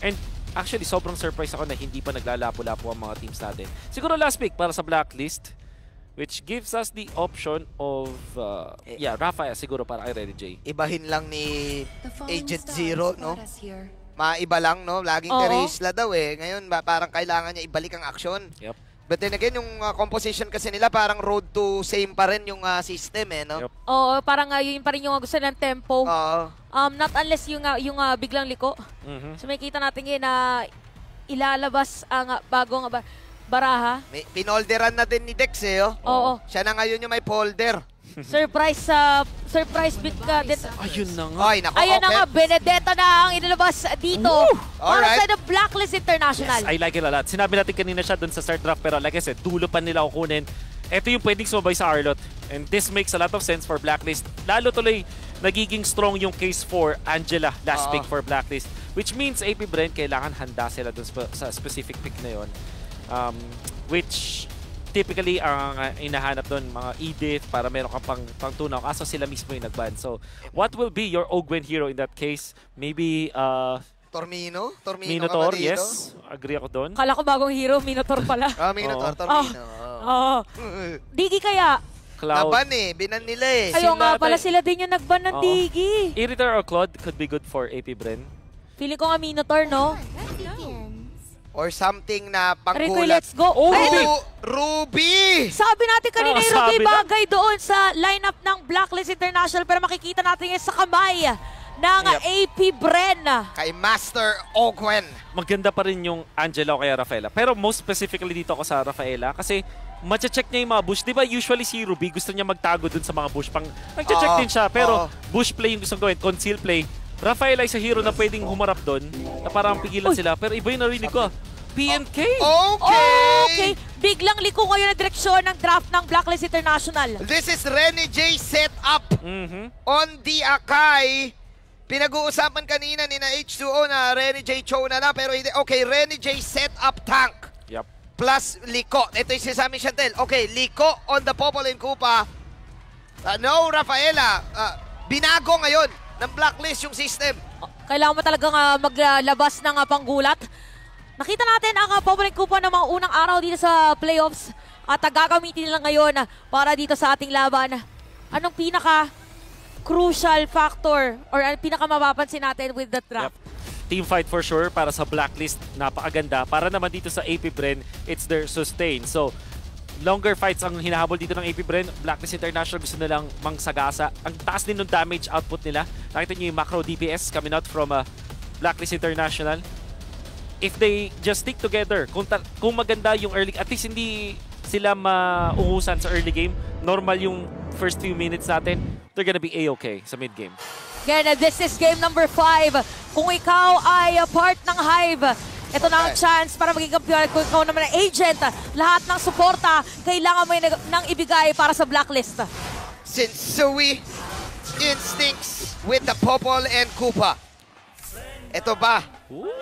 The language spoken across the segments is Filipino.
And actually, sobrang surprise ako na hindi pa naglalapo-lapo ang mga teams natin. Siguro last pick para sa Blacklist, which gives us the option of, Rafael siguro para kay Rene J. Ibahin lang ni Agent Zero, no? Maiba lang, no? Laging Teresla daw eh. Ngayon, parang kailangan niya ibalik ang aksyon. Yep. But then again, yung composition kasi nila parang road to same pa rin yung system eh, no? Yep. Oo, parang yun pa rin yung gusto ng tempo. Oo. Not unless yung biglang liko. So may kita natin ngayon na ilalabas ang bagong baraha. Pinolderan na din ni Dex eh, oh. Oo. Siya na ngayon yung may folder. Surprise big Ayun na nga. Ay, naku, Ayan na nga, Benedetta na ang inilabas dito para sa The Blacklist International. Yes, I like it a lot. Sinabi natin kanina siya dun sa start draft, pero like I said, dulo pa nila kukunin. Ito yung pwedeng sumabay sa Arlott. And this makes a lot of sense for Blacklist. Lalo tuloy, nagiging strong yung case for Angela, last pick for Blacklist. Which means AP Brent, kailangan handa sila dun sa specific pick na yun. Which typically ang inahanap doon mga Edith para meron kang pang tunaw, kaso sila mismo yung nag-ban. So what will be your Ogwen hero in that case? Maybe Tormino? Minotaur, yes. Agree ako doon. Kala ko bagong hero, Minotaur pala. Minotaur, Tormino. Digi kaya? Cloud. Naban eh, binan nila eh. Ayaw nga pala sila din yung nagban ng Digi. Irithar or Claude could be good for AP Bren. Feeling ko nga Minotaur, no? Or something na Ricoy, panggulat. let's go. Ruby! Sabi natin kanina yung Ruby sabi na. bagay doon sa lineup ng Blacklist International, pero makikita natin yan sa kamay ng AP Bren. Kay Master Ogwen. Maganda pa rin yung Angela o kaya Rafaela. Pero most specifically dito ako sa Rafaela kasi mache-check niya yung mga bush. Di ba usually si Ruby gusto niya magtago dun sa mga bush. Nagche-check din siya, pero bush play yung gusto gawin, conceal play. Rafaela ay sa hero na pwedeng humarap doon, na parang pigilan sila. Pero iba yung narinig ko. PNK! Okay! Biglang liko ngayon na direksyon ng draft ng Blacklist International. This is Rene J set up on the Akai. Pinag-uusapan kanina ni na H2O na Rene J Cho na lang, pero hindi. Okay, Rene J set up tank. Yep. Plus Liko. Ito yung sinasabi Chantel. Okay, Liko on the Popol and Kupa. No, Rafaela. Binago ngayon ng Blacklist yung system. Kailangan mo talagang maglabas ng panggulat. Nakita natin ang Popol and Kupa ng mga unang araw dito sa playoffs at gagamitin nila ngayon para dito sa ating laban. Anong pinaka-crucial factor or pinaka-mapapansin natin with the draft? Yep. Team fight for sure para sa Blacklist, napakaganda. Para naman dito sa AP Bren, it's their sustain. So, longer fights ang hinahabol dito ng AP Bren. Blacklist International gusto nilang mangsagasa. Ang taas din ng damage output nila. Nakita niyo yung macro DPS coming out from Blacklist International. If they just stick together, kung maganda yung early, at least hindi sila mauhusan sa early game, normal yung first few minutes natin, they're gonna be A-okay sa mid-game. Again, this is game number 5. Kung ikaw ay part ng Hive, ito na ang chance para maging kampiyon. Kung ikaw naman ang agent, lahat ng suporta, kailangan mo nang ibigay para sa Blacklist. Sensui instincts with the Popol and Kupa. Ito ba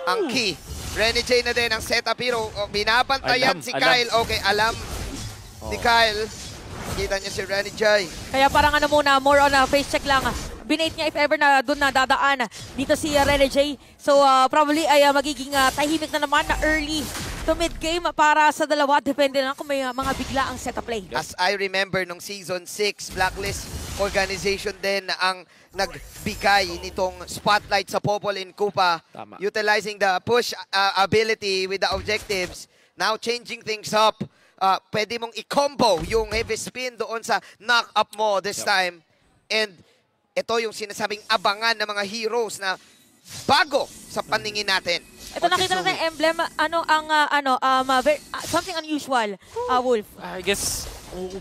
ang key? Rene J na din ang setup hero. Binabantayan si Kyle. Okay, alam ni Kyle. Kita niya si Rene J. Kaya parang muna, more on face check lang. Binate niya if ever na doon na dadaan dito si Rene J. So probably ay magiging tahimik na naman na early to mid-game para sa dalawa. Depende na kung may mga bigla ang setup play. As I remember, nung Season 6, Blacklist organization din ang nagbigay nitong spotlight sa Popol and Kupa. Tama. Utilizing the push ability with the objectives. Now changing things up. Pwede mong i-combo yung heavy spin doon sa knock-up mo this time. And ito yung sinasabing abangan ng mga heroes na bago sa paningin natin. Ito nakita natin emblem, something unusual, Wolf. I guess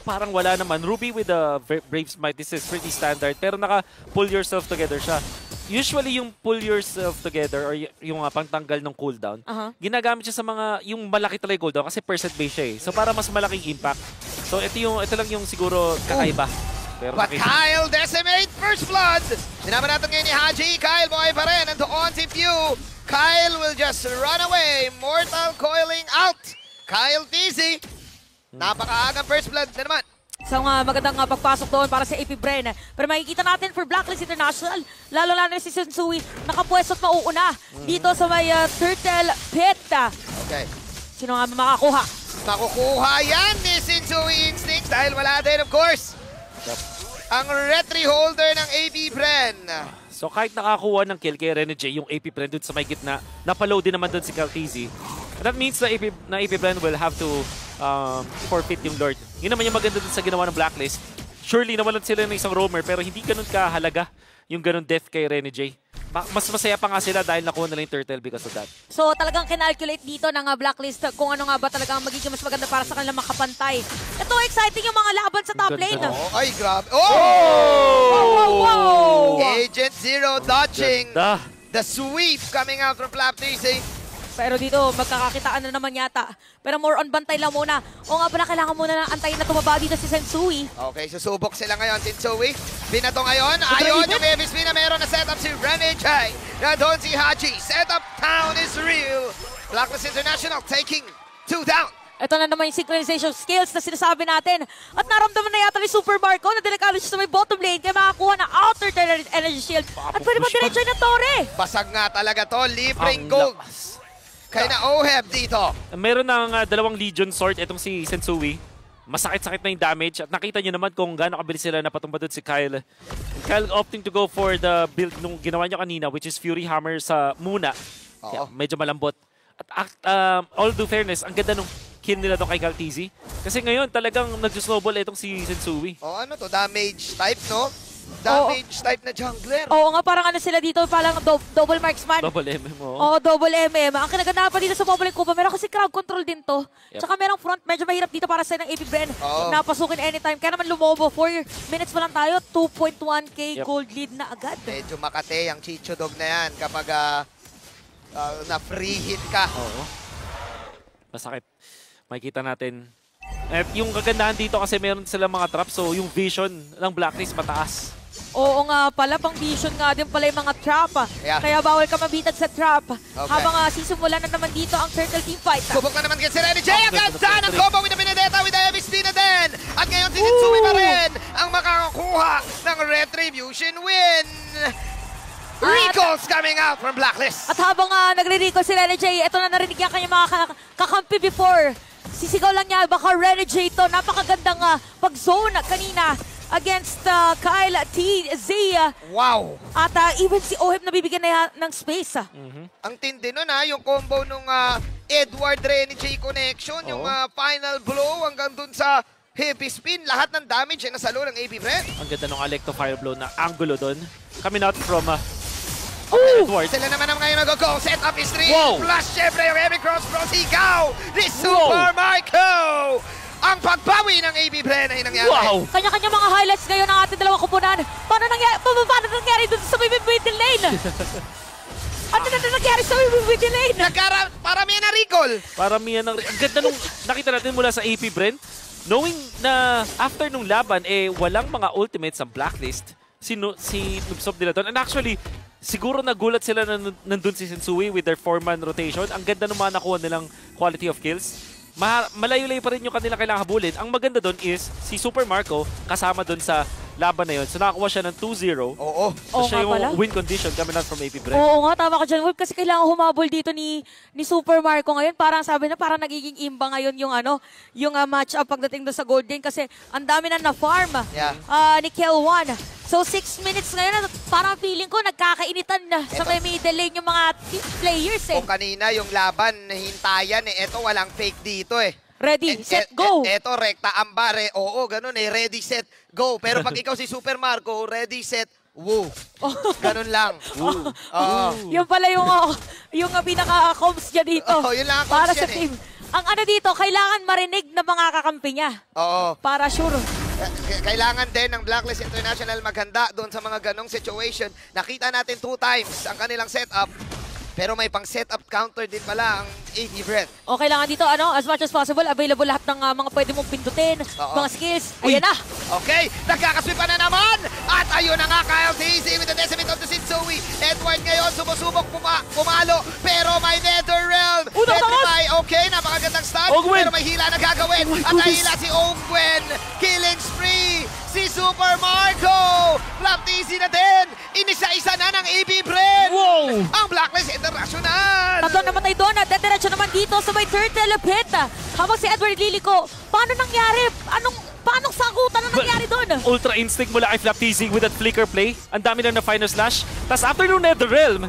parang wala naman. Ruby with the Brave Smite, this is pretty standard. Pero naka-pull yourself together siya. Usually yung pull yourself together or yung pangtanggal ng cooldown, ginagamit siya sa mga, yung malaki talaga cooldown kasi percent base siya eh. So para mas malaking impact. So ito lang yung siguro kakaiba. Pero But Kyle decimate first blood. Sinama natin ngayon ni Haji. Kyle buhay pa rin. And on si Pew. Kyle will just run away. Mortal coiling out. Kyle TZ. Napakaagang first blood na naman. Isang magandang pagpasok doon para sa AP Bren. Pero makikita natin for Blacklist International, lalo-lalo na si Sensui, nakapwesto at mauuna dito sa may Turtle Pit. Okay. Sino nga makakuha? Makukuha yan ni Sensui Instincts dahil wala din, of course, ang retry holder ng AP Bren. So kahit nakakuha ng kill kay Rene J, yung AP Bren dun sa may gitna, napaload din naman dun si Calteezy. That means na AP Bren will have to forfeit yung Lord. Yun naman yung maganda dun sa ginawa ng Blacklist. Surely nawalan sila ng isang roamer pero hindi ganun kahalaga yung ganun death kay Rene J. Mas masaya pa nga sila dahil nakuha nila yung Turtle because of that. So talagang kinalculate dito ng Blacklist kung ano nga ba talagang magiging mas maganda para sa kanilang makapantay. Ito, exciting yung mga laban sa top lane. Oh, ay, grabe. Oh! Wow! Agent Zero dodging Ganda. the sweep coming out from Flapteasy. Pero dito, magkakakitaan na naman yata. Pero more on bantay lang muna. O nga pala, kailangan muna na antayin na tumaba dito si Sensui. Okay, susubok sila ngayon. Sensui, binato ngayon. Ayun yung FSP na meron na setup si Rene J. Nandun si Haji. Setup town is real. Blacklist International taking 2 down. Ito na naman yung synchronization skills na sinasabi natin. At naramdaman na yata ni Super Marco na delikado siya sa may bottom lane kaya makakuha ng outer energy shield. At pwede mag-diretso na Torre. Basag nga talaga to. Libreng Ang gold. lakas. Kaya na Oheb dito. Meron ng dalawang Legion Sword, itong si Sensui. Masakit-sakit na yung damage. At nakita nyo naman kung gaano kabilis sila napatumba doon si Kyle. Kyle opting to go for the build nung ginawa nyo kanina, which is Fury Hammer sa muna. Kaya medyo malambot. At all due fairness, ang ganda nung kill nila doon kay Calteezy. Kasi ngayon talagang nag-snowball itong si Sensui. Oh, ano to? Damage type, no? Damage type na jungler. Oo nga, parang ano sila dito, parang double marksman. Double MM, oh. Oo, double MM. Ang kinaganda pa dito sa Mobile Kuba, meron kasi crowd control din to. Yep. Tsaka merong front, medyo mahirap dito para sa ng AP Bren. Oo. Napasukin anytime. Kaya naman lumobo, 4 minutes pa lang tayo, 2.1k Yep. gold lead na agad. Medyo makate ang Chicho Dog na yan kapag na-free hit ka. Oo. Masakit. Makikita natin. At yung kagandahan dito kasi meron sila mga traps, so yung vision ng Blacklist mataas. Oo nga pala, pang vision nga din pala yung mga trap. Yeah. Kaya bawal ka mabitag sa trap. Habang sisimulan na naman dito ang Turtle Team Fight. Subok na naman si Rene J. Ang ganda ng combo with the Benedetta with the MST na din. At ngayon si Sensui pa rin ang makakakuha ng Retribution win. Recalls coming out from Blacklist. At habang nagre-recall si Rene J, ito na narinig niya kanyang mga kakampi before. Sisigaw lang niya, baka Rene J to. Napakagandang pag-zone kanina against Kyle TZ. Wow. At even si Oheb nabibigyan na ng space. Ang tindi nun yung combo nung Edward Rene J connection, yung final blow hanggang dun sa heavy spin, lahat ng damage ay nasalo ng AB Bren. Ang ganda ng Alecto Fire Blow na angulo doon. Coming out from Edward. Sila naman ang ngayon nag-go. Set up is 3. Wow. Plus, syempre, yung heavy cross from Ikaw. Ni Super Marco. Ang pagbawi ng AB Bren ay nangyari. Wow! Kanya-kanya mga highlights ngayon ng ating dalawang kupunan. Paano nangyari dun sa may middle lane? Ano na nangyari sa may middle lane? Paramihan na recall. Paramihan ng... Ang ganda nung nakita natin mula sa AP Bren. Knowing na after nung laban, walang mga ultimates sa Blacklist. Si Noobsob nila doon. And actually, siguro nagulat sila na nandun si Sensui with their 4-man rotation. Ang ganda ng mga nakuha nilang quality of kills. Malayo-layo pa rin yung kanila kailangan habulin. Ang maganda doon is si Super Marco kasama doon sa laban na yun. So nakakuha siya ng 2-0. Oo. So siya yung pala. win condition coming out from AP Bren. Oo nga, tama ka dyan, Wolf. Kasi kailangan humabol dito ni Super Marco ngayon. Parang sabi na, parang nagiging imba ngayon yung match-up pagdating doon sa Gold Lane. Kasi ang dami na na-farm ni Kel1. So 6 minutes ngayon, parang feeling ko nagkakainitan na sa may middle lane yung mga players Kung kanina yung laban, hintayan Ito, walang fake dito Ready, set, go! Ito, rekta ambare. Oo, ganun Ready, set, go. Pero pag ikaw si Super Marco, ready, set, woo. Ganun lang. Woo. Yung pala yung pinaka-comms niya dito. Yun lang ang para comms sa yan team. Ang dito, kailangan marinig ng mga kakampi niya. Oo. Para sure. Kailangan din ng Blacklist International maghanda doon sa mga ganong situation. Nakita natin 2 times ang kanilang setup. Pero may pang setup counter din pala ang AB Bren. O kailangan dito, as much as possible, available lahat ng mga pwede mong pindutin, mga skills. Ayan na! Okay, nagkakaswipan na naman! At ayun na nga, Kyle TZ with the decimate of the Sensui. Edward ngayon, sumusubok pumalo, pero may Nether Realm. Okay, napakagandang start, Ogwen! pero may hila na gagawin. At nahila si Ogwen. Killing spree Super Marco! Flaptizzy na din! Inisa-isa na ng AB Bren! Wow! Ang Blacklist International! Tatlong namatay doon at dediretso naman dito sa may turtle pit. Habang si Edward Lilico, paano nangyari? Paano sagutan na nangyari doon? Ultra instinct mula kay Flaptizzy with that flicker play. Ang dami lang na final slash. Tapos after nung Netherrealm,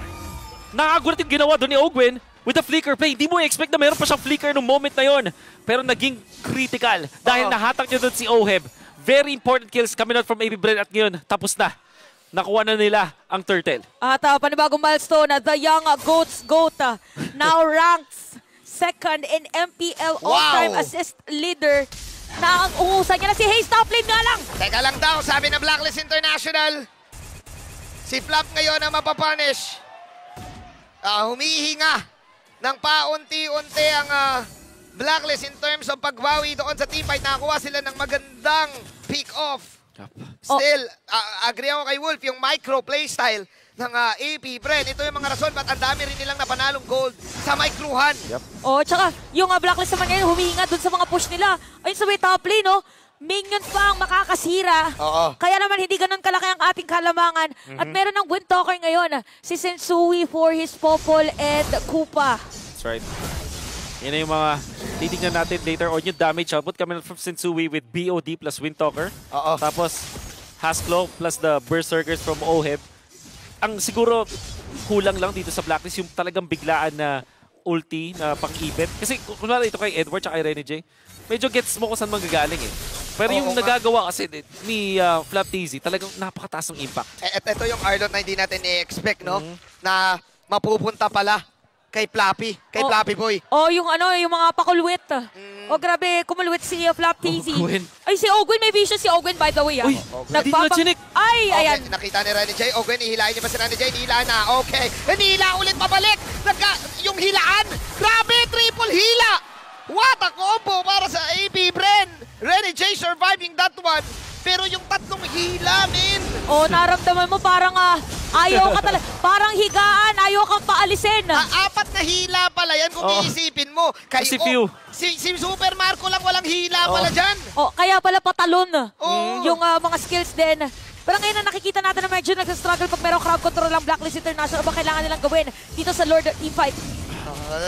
nakagulat yung ginawa doon ni Ogwen with the flicker play. Hindi mo expect na mayroon pa siyang flicker nung moment na yon. Pero naging critical dahil nahatak niya doon si Oheb. Very important kills coming out from AB Bren at ngayon, tapos na. Nakuha na nila ang turtle. At panibagong milestone, the young GOAT's GOAT now ranks second in MPL all-time assist leader. Na ang umusan niya na si Hayes, top lane nga lang. Teka lang daw, sabi ng Blacklist International. Si Flap ngayon ang mapapunish. Humihinga ng paunti-unti ang Blacklist in terms of pagbawi doon sa teamfight. Nakakuha sila ng magandang pick-off. Still, agree ako kay Wolf, yung micro playstyle ng AP Bren. Ito yung mga rason ba't ang dami rin nilang napanalong gold sa microhan. Tsaka yung Blacklist naman ngayon, humihinga dun sa mga push nila. Ayun sa may top lane, minions pa ang makakasira. Kaya naman hindi ganun kalaki ang ating kalamangan. At meron ng Wind Talker ngayon, si Sensui for his Popol and Koopa. That's right. Yan na yung mga titignan natin later on yung damage output coming from Sensui with BOD plus Windtalker. Tapos Hasklo plus the Berserkers from Oheb. Ang siguro kulang lang dito sa Blacklist yung talagang biglaan na ulti na pang-event. Kasi kunwari ito kay Edward at kay Renny J, medyo gets mo kung saan manggagaling eh. Pero yung nagagawa kasi ni Flaptizzy, talagang napakataas ng impact. Ito yung Arlot na hindi natin i-expect, no? Na mapupunta pala kay Flappy, kay Flappy Boy. Yung mga pakulwit. Grabe, kumulwit si Flaptizzy. Ay, si Ogwen, may vision si Ogwen by the way. Uy, hindi na chinik. Ay, ayan. Nakita ni Renny J. Ogwen, ihilain niya ba si Renny J? Nihila na, okay. Nihila ulit, pabalik. Yung hilaan, grabe, triple hila. What a combo para sa AB Bren. Renny J surviving that one. Pero yung tatlong hila, min. Naramdaman mo parang ayaw ka talaga. Parang higaan, ayaw kang paalisin. Apat na hila pala yan kung iisipin mo. Kasi few. Si Super Marco lang walang hila pala dyan. Kaya pala patalon yung mga skills din. Pero ngayon na nakikita natin na medyo nagsastruggle pag merong crowd control ang Blacklist International. Ba kailangan nilang gawin dito sa Lord teamfight?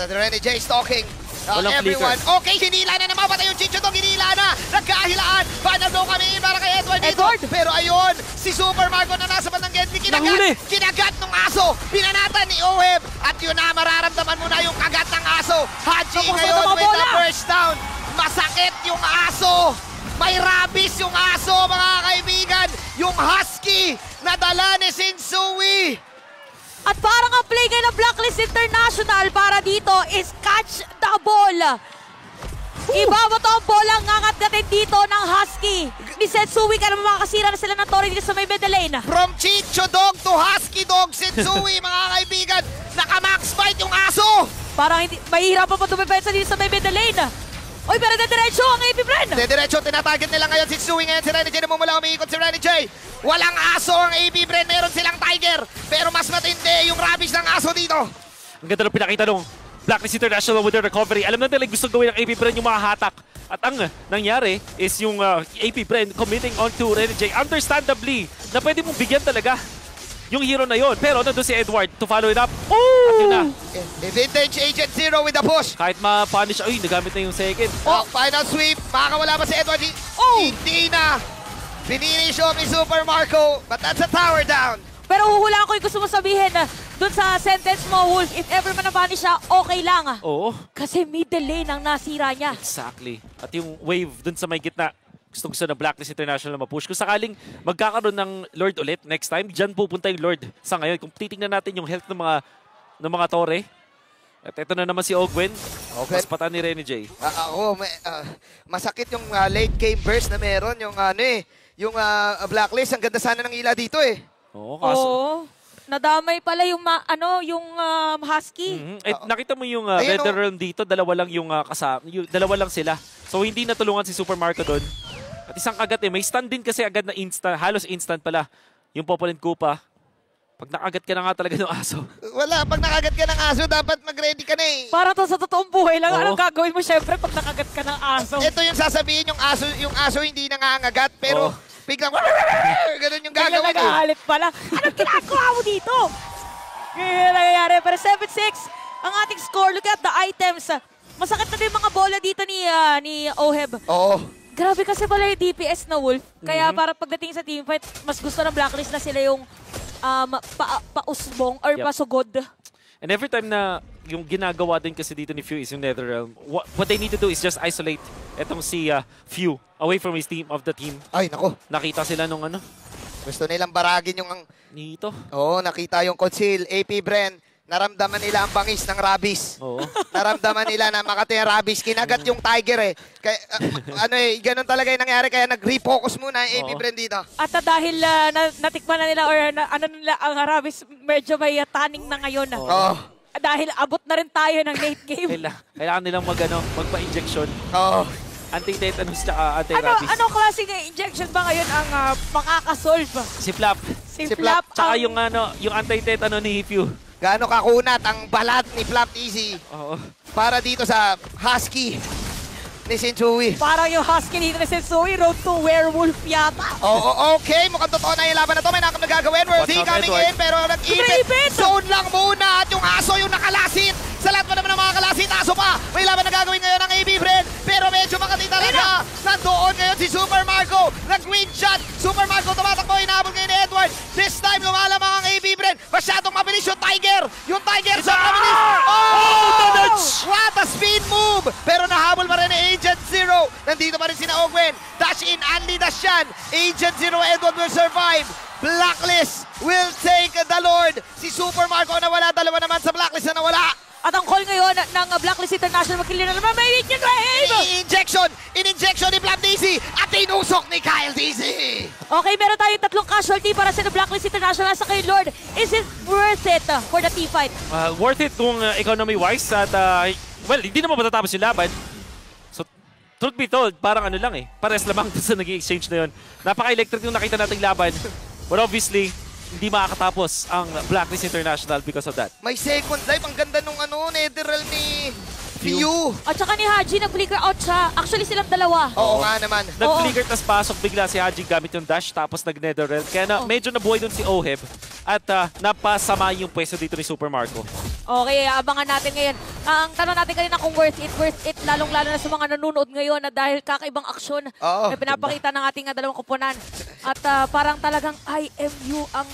Renny J stalking. Everyone. Flicker. Okay, hinila na naman. Patay yung Chicho Dog, hinila na. Nagkahilaan. Final blow kami para kay Edward dito. Pero ayun, si Super Marco na nasa bandang Genji. Kinagat ng aso. Pinanatan ni Oheb. At yun na, mararamdaman mo na yung kagat ng aso. Haji ngayon with the first down. Masakit yung aso. May rabies yung aso, mga kaibigan. Yung husky na dala ni Sensui. At parang ang play ngayon ng Blacklist International para dito is catch the ball. Ibabato ang bola, ngangat-gatin dito ng Husky. Ni Sensui, kaya makakasira na sila ng Tori dito sa may middle lane. From Chicho Dog to Husky Dog, Sensui, mga kaibigan. Naka-max fight yung aso. Parang mahihirapan pa tumipensa dito sa may middle lane. Oy, pero dediretso ang AP Bren. Dediretso, tinatarget nila ngayon si Sensui. Ngayon si Renny J, namumula, umiikot si Renny J. Walang aso ang AB Bren, meron silang Tiger. Pero mas matindi yung rabies ng aso dito. Ang ganda ng pinakita nung Blacklist International with their recovery. Alam na nila gusto gawin ng AP Bren yung mga hatak. At ang nangyari is yung AP Bren committing onto Renny J. Understandably, na pwede mong bigyan talaga yung hero na yon. Pero nandun si Edward to follow it up. At yun na. Vintage Agent Zero with the push. Kahit ma-punish, ay, nagamit na yung second. Final sweep. Makakawala ba si Edward? Hindi na. Pininish off ni Super Marco. But that's a tower down. Pero huhulaan ko yung gusto mo sabihin dun sa sentence mo, Wolf. If ever man na-punish siya, okay lang. Oo. Kasi middle lane ang nasira niya. Exactly. At yung wave dun sa may gitna, gusto na Blacklist International na ma-push. Kung sakaling magkakaroon ng Lord ulit next time, dyan pupunta yung Lord sa ngayon. Kung titingnan natin yung health ng mga Tore. At ito na naman si Ogwen. Mas pata ni Renny J. Masakit yung late game burst na meron. Yung Blacklist. Ang ganda sana ng ila dito eh. Oo, kaso. Nadamay pala yung Husky. Nakita mo yung Red Realm dito, dalawa lang yung kasama. Dalawa lang sila. So hindi natulungan si Super Marco doon. At isang kagat may stun din kasi agad na instant, halos instant pala. Yung Popol and Koopa. Pag nakagat ka na nga talaga ng aso. Wala, pag nakagat ka ng aso, dapat mag-ready ka na eh. Para to sa totoong buhay lang, anong gagawin mo syempre pag nakagat ka ng aso? Ito yung sasabihin, yung aso hindi nangangagat, pero biglang ganun yung Biglang gagawin. nagahalit pala. Anong ginagawa mo dito? Ganyan nangyayari. Pero 7-6 ang ating score. Look at the items. Masakit na din mga bola dito ni Oheb. Oo. Grabe kasi pala yung DPS na Wolf. Kaya para pagdating sa teamfight, mas gusto ng Blacklist na sila yung pausbong or pasugod. And every time na yung ginagawa din kasi dito ni Few is yung Netherrealm, what they need to do is just isolate etong si Few away from his team of the team. Ay, nako. Nakita sila nung Gusto nilang baragin yung... nito. Oo, nakita yung Conceal, AP Bren. Naramdaman nila ang bangis ng Rabis. Oo. Naramdaman nila na Makati ang Rabis. Kinagat yung Tiger eh. Kaya, ganun talaga yung nangyari. Kaya nag-refocus muna ang AP Bren dito. At dahil natikman na nila or nila ang Arabis, medyo may tanning na ngayon. Oo. Dahil abot na rin tayo ng late game. Kailangan nilang magpa-injection. Oo. Anti-tetanus tsaka anti-rabies. Ano klaseng injection ba ngayon ang makakasolve? Si Flap. Si Flap. Flap. Tsaka yung anti-tetano ni Few. Gaano kakunat ang balat ni Flap Easy Oo. para dito sa Husky ni Shinjui. Parang yung Husky dito na Sensui, road to werewolf yata. Oo, okay. Mukhang totoo na yung laban na to. May nakam na gagawin. World Watch D out, coming Edward. in pero nag-ipit. Zone lang muna at yung aso yung nakalasit. Sa lahat pa naman ng mga kalasit, aso pa. May laban na gagawin ngayon ng AB Bren. Pero medyo Makati talaga. Nandoon ngayon si Super Marco. Nag-green shot. Super Marco tumatakbo. Inaabot ngayon ni Edward. This time lumalamang ang AB Bren. Masyadong mabilis yung Tiger. Yung Tiger sa mabilis. Oh! What a speed move. Pero nahabol pa rin ni Agent Zero. Nandito pa rin sina Ogwen. Dash in, Anli dash yan. Agent Zero, Edward will survive. Blacklist will take the Lord. Si Super Marco nawala. Dalawa naman sa Blacklist na nawala. At ang call ngayon ng Blacklist International, magkili na naman, may hit yung Grave! In-injection ni Flap DC at tinusok ni Kyle DC. Okay, meron tayong tatlong casualty para sa Blacklist International sa kay Lord. Is it worth it for the T-fight? Worth it kung economy-wise at well, hindi naman matatapos yung laban. So, truth be told, parang lang pares lamang sa naging exchange na yun. Napaka-electric yung nakita nating laban. But obviously, hindi makakatapos ang Blacklist International because of that. May second life. Ang ganda nung Netherrealm ni Few. At saka ni Haji, nag-flicker out siya. Actually, silang dalawa. Oo nga naman. Nag-flicker, tas pasok bigla si Haji gamit yung dash, tapos nag-Netherrealm. Kaya medyo nabuhay dun si Oheb at napasama yung pwesto dito ni Super Marco. Okay, abangan natin ngayon. Ang tanong natin kanina kung worth it, lalong-lalo na sa mga nanonood ngayon na dahil kakaibang aksyon na pinapakita ng ating dalawang kuponan. At parang talagang IMU ang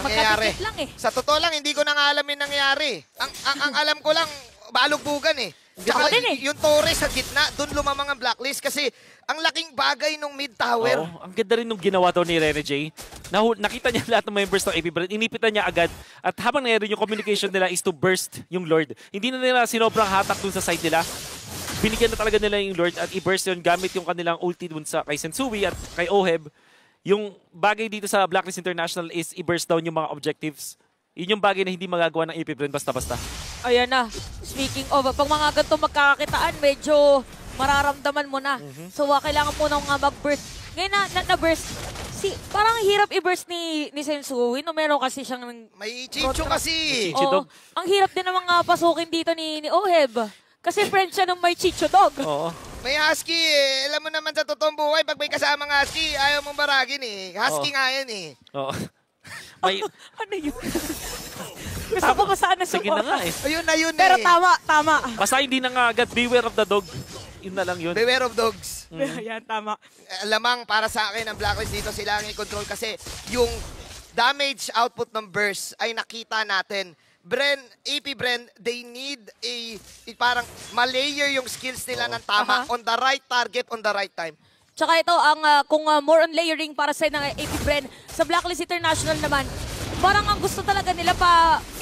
nangyayari. magkadikit lang Sa totoo lang, hindi ko nang alam yung nangyari. Ang alam ko lang, balugbugan Ako din Yung Torres sa gitna, doon lumamang ang Blacklist kasi ang laking bagay nung mid-tower. Oo, ang ganda rin nung ginawa daw ni Rene J. Nakita niya lahat ng members ng AP Bren, inipitan niya agad. At habang nangyari yung communication nila is to burst yung Lord. Hindi na nila sinobrang hatak dun sa side nila. Binigyan na talaga nila yung Lord at i-burst yun gamit yung kanilang ulti dun sa kay Sensui at kay Oheb. Yung bagay dito sa Blacklist International is i-burst down yung mga objectives. Yun yung bagay na hindi magagawa ng AP Bren basta-basta. Ayan na. Speaking of, pag mga ganito magkakakitaan, medyo mararamdaman mo na. So, kailangan po nang mag-burst. Ngayon na-burst. Parang hirap i-burst ni Sensui. No, meron kasi siyang... May Chicho kasi. Oo. Ang hirap din namang pasukin dito ni Oheb. Kasi friend siya ng may Chicho Dog. Oo. May Husky Alam mo naman sa totoong buhay, pag may kasamang Husky, ayaw mong baragin Husky nga yan Oo. May... Ano yun? Gusto ko ba sana Sige na nga Ayun na yun Pero tama. Basta hindi na nga agad beware of the dog. Yun na lang yun. Beware of dogs. Yan, tama. Lamang para sa akin ang Blacklist dito sila ang i-control kasi yung damage output ng burst ay nakita natin. AP Bren, they need parang malayer yung skills nila ng tama on the right target, on the right time. Tsaka ito, kung more on layering para sa ng AP Bren, sa Blacklist International naman, parang ang gusto talaga nila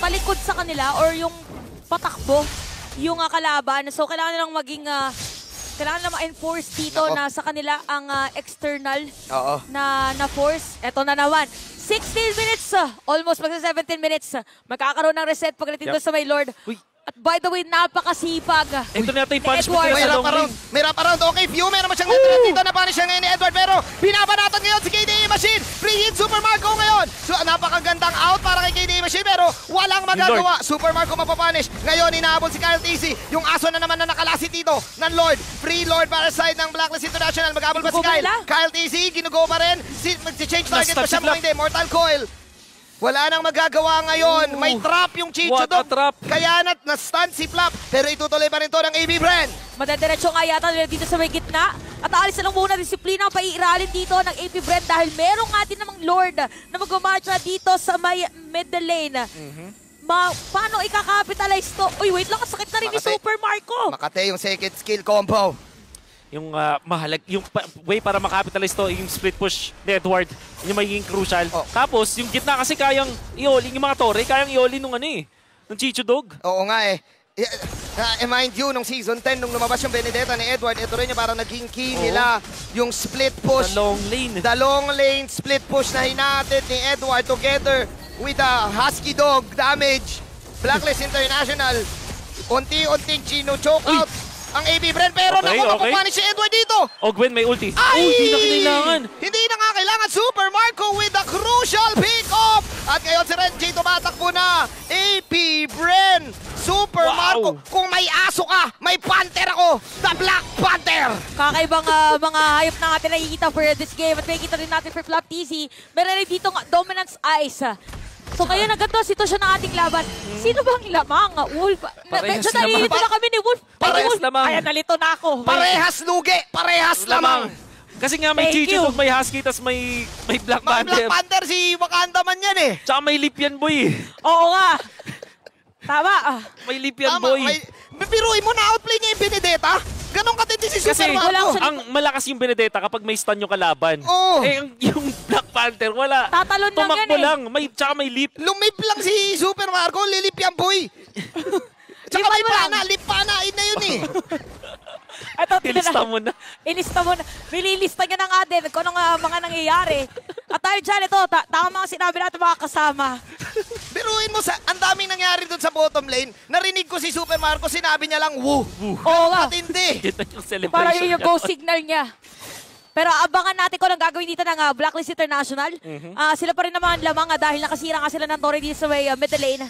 palikod sa kanila or yung patakbo yung kalaban. So, kailangan nilang kailangan na ma-enforce dito na sa kanila ang external na force. Ito na naman. 16 minutes, almost magsa 17 minutes. Magkakaroon ng reset pagdating doon sa may Lord. Uy. At by the way, napakasipag. Ito na yung punishment Edward. nila sa long May wrap around. Okay, Few, meron naman siyang natira dito na punish siya ngayon ni Edward. Pero binabanatan ngayon si KDE. Machine! Free hit Super Marco ngayon! So napakagandang out para kay KDA Machine pero walang magagawa. Super Marco mapapunish. Ngayon inaabot si Kyle TC. Yung aso na naman na nakalasit dito ng Lord. Free Lord para sa side ng Blacklist International. Mag-abol pa si Kyle. Kyle TC, ginugo pa rin. Mag-change target pa siya mga hindi. Mortal Coil. Wala nang magagawa ngayon. May trap yung Chicho What a Dog. trap. Kaya na-stun si Flap. Pero itutuloy pa rin to ng AB Bren. Madadiretso nga yata nila dito sa may gitna. At aalis na lang muna disiplina ang paiiralin dito ng AP Brent dahil meron nga din namang Lord na mag-march na dito sa may middle lane. Paano ikakapitalize to? Uy, wait lang, sakit na rin ni Super Marco. Makate yung second skill combo. Yung yung way para makapitalize to, yung split push ni Edward, yung magiging crucial. Tapos, yung gitna kasi kayang i-all-in, yung mga torre, kayang i-all-in nung ng Chicho Dog. Oo nga eh. Mind you, nung season 10, nung lumabas yung Benedetta ni Edward, ito rin yung parang naging key nila. Yung split push. The long lane. The long lane split push na hinatid ni Edward together with the Husky Dog damage. Blacklist International, unti-unting chino-choke out ang AB Bren, pero mapapanish si Edward dito. Gwen may ulti. Ay! Hindi na kailangan. Hindi na nga kailangan. Super Marco with the crucial pick-off. At ngayon si Renji tumatakbo na. AP Bren, Super Marco. Kung may aso ka, may Panther ako. The Black Panther. Kakaibang mga hayop na natin nakikita for this game at makikita rin natin for Flap TC. Meron rin dito Dominance Ice. So ngayon na ganito ang sitwasyon ng ating laban. Sino bang lamang? Wolf? Medyo nalilito na kami ni Wolf. Parehas lamang. Kaya nalito na ako. Parehas lugi. Parehas lamang. Kasi nga may Chicho Dog, may Husky, tas may Black May Panther. Black Panther si Wakanda man yan eh. Tsaka may lip yan, boy. Oo nga. Tama. May lip yan, boy. Biruin mo na outplay niya yung Benedetta. Ganon katindi si Super Kasi Marco. ang malakas yung Benedetta kapag may stun yung kalaban. Oo. Yung Black Panther, wala. Tatalon lang Tumakbo yan eh. lang. Tsaka may lip. Lumip lang si Super Marco, lilip yan boy. Tsaka may pana, lip panain na yun eh. Ito, Ilista mo na. Ilista mo na. Nililista niya na nga din kung anong mga nangyayari. At tayo dyan, ito, tama mga sinabi natin mga kasama. Biruin mo, ang daming nangyari dun sa bottom lane. Narinig ko si Super Marco, sinabi niya lang, woo. Oo nga. Katindi. Kita yung celebration Para yun yung niya. go signal niya. Pero abangan natin kung anong gagawin dito ng Blacklist International. Sila pa rin naman lamang dahil nakasira nga sila ng Torre dito sa may middle lane.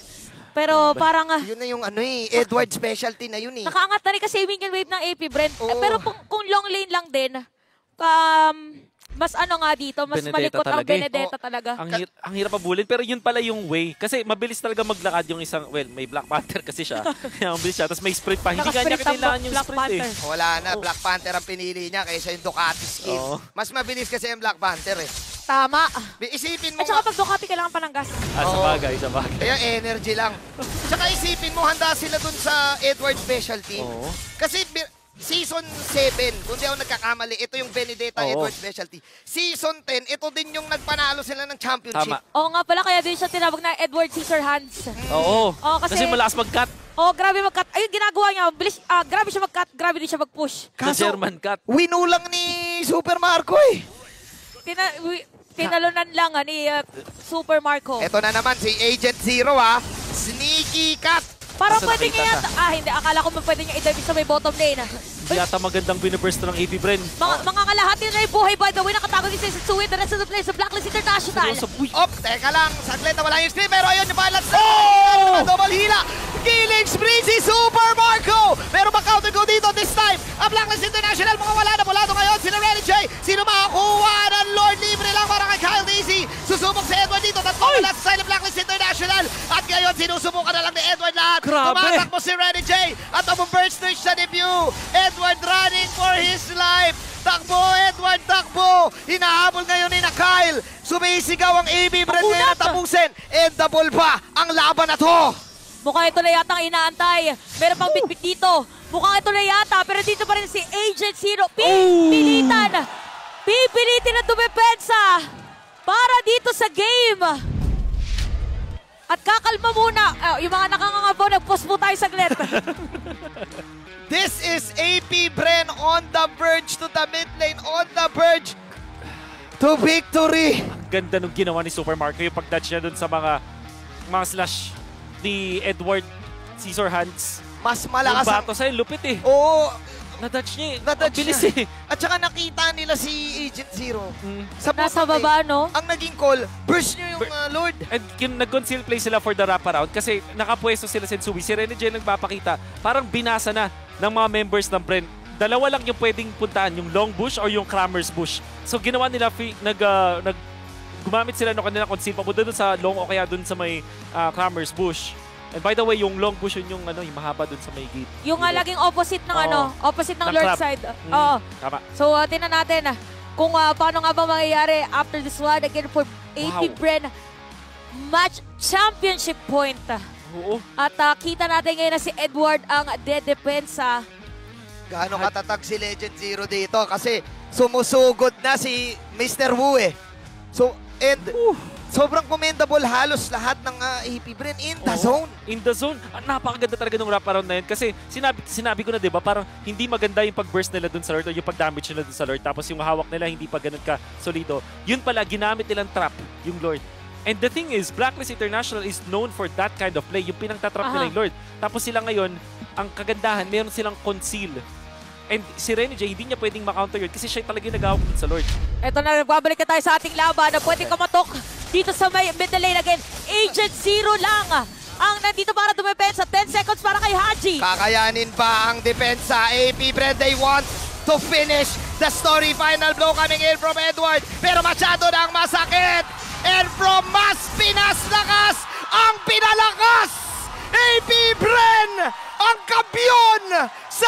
Pero parang... Yun na yung Edward specialty na yun eh. nakaangat na rin kasi yung minion wave ng AP Brent. Oo. Pero kung long lane lang din, mas nga dito, mas Benedetta malikot ang talaga eh. Benedetta talaga. Ang hirap pabulin, pero yun pala yung way. Kasi mabilis talaga maglakad yung isang, may Black Panther kasi siya. Kaya mabilis siya, tapos may sprint pa. Hindi kanya kailangan yung Black sprint Panther. Wala na, Black Panther ang pinili niya kaysa yung Ducati skill. Oo. Mas mabilis kasi yung Black Panther eh. Tama. Isipin mo At saka pag Ducati, kailangan pa ng gas. Sa bagay. Kaya energy lang. Tsaka isipin mo, handa sila dun sa Edward specialty. Oo. Kasi Season 7, kung di ako nagkakamali, ito yung Benedetta Edward specialty. Season 10, ito din yung nagpanalo sila ng championship. Tama. Oo nga pala, kaya din siya tinawag na Edward Scissor Hands. Oo. Kasi Malakas mag-cut. Grabe mag-cut. Ayun, ginagawa niya. Bilis, grabe siya mag-cut, grabe din siya mag-push. The German cut. Winulang ni Super Marco eh. Tinalunan lang ni Super Marco. Ito na naman si Agent Zero Sneaky cut. Parang Basta pwede nakita niya yata. Hindi. Akala ko pwede niya i-dive sa may bottom lane. Hindi yata magandang biniburst ng AP Bren. Mga kalahati na yung buhay. By the way, nakatago din si Setsui. The rest of the players sa Blacklist International. Teka lang. Saglit na wala yung screen. Pero ayun yung balance. Double hila. Killing spree si Super Marco. Pero mag-counter go dito this time. Ang Blacklist International mga wala na. Bulado ngayon. Sila Renny J. Sino makakuha ng Lord Libre lang para kay Kyle DC. Susubok si Edward dito. Tatlo na sa side ng Blacklist International. At ngayon sinusubukan na lang ni Edward lahat. Grabe. Tumatakbo si Renny J. At ang burst switch sa debut. Edward running for his life. Takbo, Edward, takbo. Hinahabol ngayon ni Kyle. Sumisigaw ang AB Brand ngayon na tapusin. And double pa ang laban na to. Mukhang ito na yata ang inaantay. Meron pang bitbit dito. Mukhang ito na yata. Pero dito pa rin si Agent Zero. Pipilitan. Pipilitin na dumepensa. Para dito sa game. At kakalma muna. Yung mga nakangangabaw, nag-post po tayo saglit. This is AP Bren on the verge to the mid lane. On the verge to victory. Ganda nung ginawa ni Super Marco yung pag-touch niya dun sa mga slash ni Edward Scissor Hands. Mas malakas Yung bato sa'yo, lupit eh. Oo, Na-dodge niya eh. Na-dodge Ang bilis niya. eh. At saka nakita nila si Agent Zero. Sa Nasa bottom lane. baba, no? Ang naging call, burst nyo yung Lord. And nag-conceal play sila for the wraparound kasi nakapwesto sila Sensui. Si Renegade nagpapakita, parang binasa na ng mga members ng Bren. Dalawa lang yung pwedeng puntahan, yung long bush or yung Kramer's bush. So ginawa nila, gumamit sila ng kanilang conceal papunta dun sa long o kaya dun sa may Kramer's bush. And by the way, yung long bush yun yung mahaba dun sa may gate. Yung laging opposite ng opposite ng Ng Lord crab. side. Oo. Tama. So, tingnan natin kung paano nga ba mangyayari after this one again for AP Bren match championship point. Oo. At kita natin ngayon na si Edward ang dedepensa. Gaano katatag si Legend Zero dito kasi sumusugod na si Mr. Wu eh. So, and sobrang commendable halos lahat ng AP Bren in the zone. In the zone. Napakaganda talaga ng wraparound na yun kasi sinabi ko na diba parang hindi maganda yung pag-burst nila dun sa Lord o yung pag-damage nila dun sa Lord tapos yung hawak nila hindi pa ganun ka solido. Yun pala, ginamit nilang trap yung Lord. And the thing is, Blacklist International is known for that kind of play, yung pinangtatrap nila yung Lord. Tapos sila ngayon, ang kagandahan, meron silang conceal. And si Renegade, hindi niya pwedeng ma-counter yun kasi siya talaga yung nag-hawak dun sa Lord. Eto na, nagbabalik na tayo sa ating laban na pwedeng kumatok dito sa may middle lane again. Agent Zero lang ang nandito para dumepensa. 10 seconds para kay Haji. Kakayanin ba ang depensa? AP Bren, they want to finish the story. Final blow coming in from Edward. Pero masyado na ang masakit. And from mas pinaslakas ang pinalakas. AP Bren, ang kampiyon sa